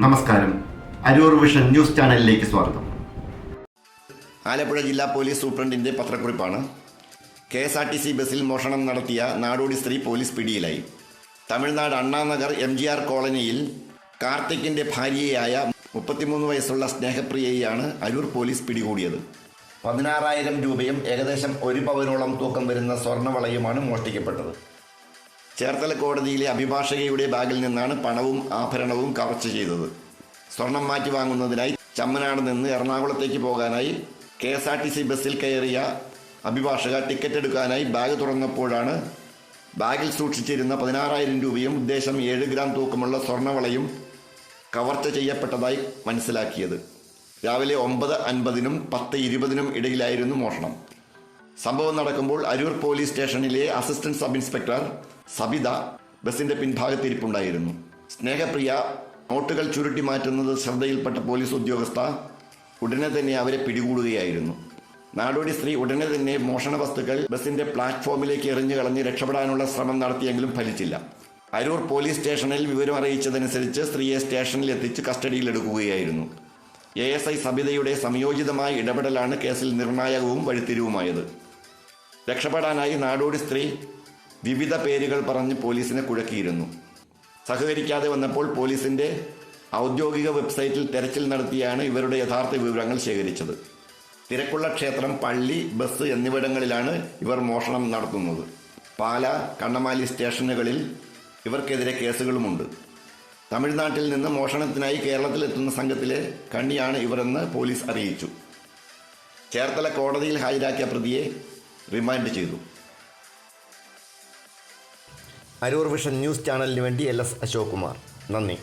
നമസ്കാരം. Aroor vision news ചാനലിലേക്ക് സ്വാഗതം. ആലപ്പുഴ ജില്ലാ പോലീസ് സൂപ്രണ്ടിന്റെ പത്രക്കുറിപ്പാണ്. KSRTC ബസ്സിൽ മോഷണം നടത്തിയ നാടോടി സ്ത്രീ പോലീസ് പിടിയിലായി. തമിഴ്നാട് അണ്ണാനഗർ MGR കോളനിയിൽ കാർത്തിക്കിന്റെ ഭാര്യയായ 33 വയസ്സുള്ള സ്നേഹപ്രിയയെയാണ് അരൂർ പോലീസ് പിടികൂടിയത്. 16,000 രൂപയും ഏകദേശം 1 പവനോളം തൂക്കം വരുന്ന സ്വർണ്ണവളയുമാണ് മോഷ്ടിക്കപ്പെട്ടത്. ചേർത്തല കോടതിയിലെ അഭിഭാഷകയുടെ ബാഗിൽ നിന്നാണ് പണവും ആഭരണവും കവർച്ച ചെയ്തത്. സ്വർണം മാറ്റി വാങ്ങുന്നതിനായി ചമ്മനാട് നിന്ന് എറണാകുളത്തേക്ക് പോകാനായി KSRTC ബസ്സിൽ കയറിയ അഭിഭാഷക ടിക്കറ്റ് എടുക്കാനായി ബാഗ് തുറന്നപ്പോഴാണ് ബാഗിൽ സൂക്ഷിച്ചിരുന്ന 16,000 രൂപയും ഉദ്ദേശം 7 ഗ്രാം തൂക്കമുള്ള സ്വർണ്ണവളയും കവർച്ച ചെയ്യപ്പെട്ടതായി മനസ്സിലാക്കിയത്. രാവിലെ 9:50-നും 10:20-നും ഇടയിലായിരുന്നു മോഷണം. സംഭവം നടക്കുമ്പോൾ അരൂർ പോലീസ് സ്റ്റേഷനിലെ അസിസ്റ്റന്റ് സബ് ഇൻസ്പെക്ടർ സബിത ബസിന്റെ പിൻഭാഗത്തിരിപ്പുണ്ടായിരുന്നു. സ്നേഹപ്രിയ നോട്ടുകൾ ചുരുട്ടി മാറ്റുന്നത് ശ്രദ്ധയിൽപ്പെട്ട പോലീസ് ഉദ്യോഗസ്ഥ ഉടനെ തന്നെ അവരെ പിടികൂടുകയായിരുന്നു. നാടോടി സ്ത്രീ ഉടനെ തന്നെ മോഷണ വസ്തുക്കൾ ബസിന്റെ പ്ലാറ്റ്ഫോമിലേക്ക് എറിഞ്ഞു കളഞ്ഞ് രക്ഷപ്പെടാനുള്ള ശ്രമം നടത്തിയെങ്കിലും ഫലിച്ചില്ല. അരൂർ പോലീസ് സ്റ്റേഷനിൽ വിവരം അറിയിച്ചതനുസരിച്ച് സ്ത്രീയെ സ്റ്റേഷനിൽ എത്തിച്ച് കസ്റ്റഡിയിലെടുക്കുകയായിരുന്നു. ASI സബിതയുടെ സംയോജിതമായ ഇടപെടലാണ് കേസിൽ നിർണായകവും വഴിത്തിരിവുമായത്. രക്ഷപ്പെടാനായി നാടോടി സ്ത്രീ വിവിധ പേരുകൾ പറഞ്ഞ് പോലീസിനെ കുഴക്കിയിരുന്നു. സഹകരിക്കാതെ വന്നപ്പോൾ പോലീസിന്റെ ഔദ്യോഗിക വെബ്സൈറ്റിൽ തെരച്ചിൽ നടത്തിയാണ് ഇവരുടെ യഥാർത്ഥ വിവരങ്ങൾ ശേഖരിച്ചത്. തിരക്കുള്ള ക്ഷേത്രം, പള്ളി, ബസ് എന്നിവിടങ്ങളിലാണ് ഇവർ മോഷണം നടത്തുന്നത്. പാല, കണ്ണമാലി സ്റ്റേഷനുകളിൽ ഇവർക്കെതിരെ കേസുകളുമുണ്ട്. തമിഴ്നാട്ടിൽ നിന്ന് മോഷണത്തിനായി കേരളത്തിലെത്തുന്ന സംഘത്തിലെ കണ്ണിയാണ് ഇവരെന്ന് പോലീസ് അറിയിച്ചു. ചേർത്തല കോടതിയിൽ ഹാജരാക്കിയ പ്രതിയെ റിമാൻഡ് ചെയ്തു. അരൂർ വിഷൻ ന്യൂസ് ചാനലിന് വേണ്ടി LS അശോക് കുമാർ. നന്ദി.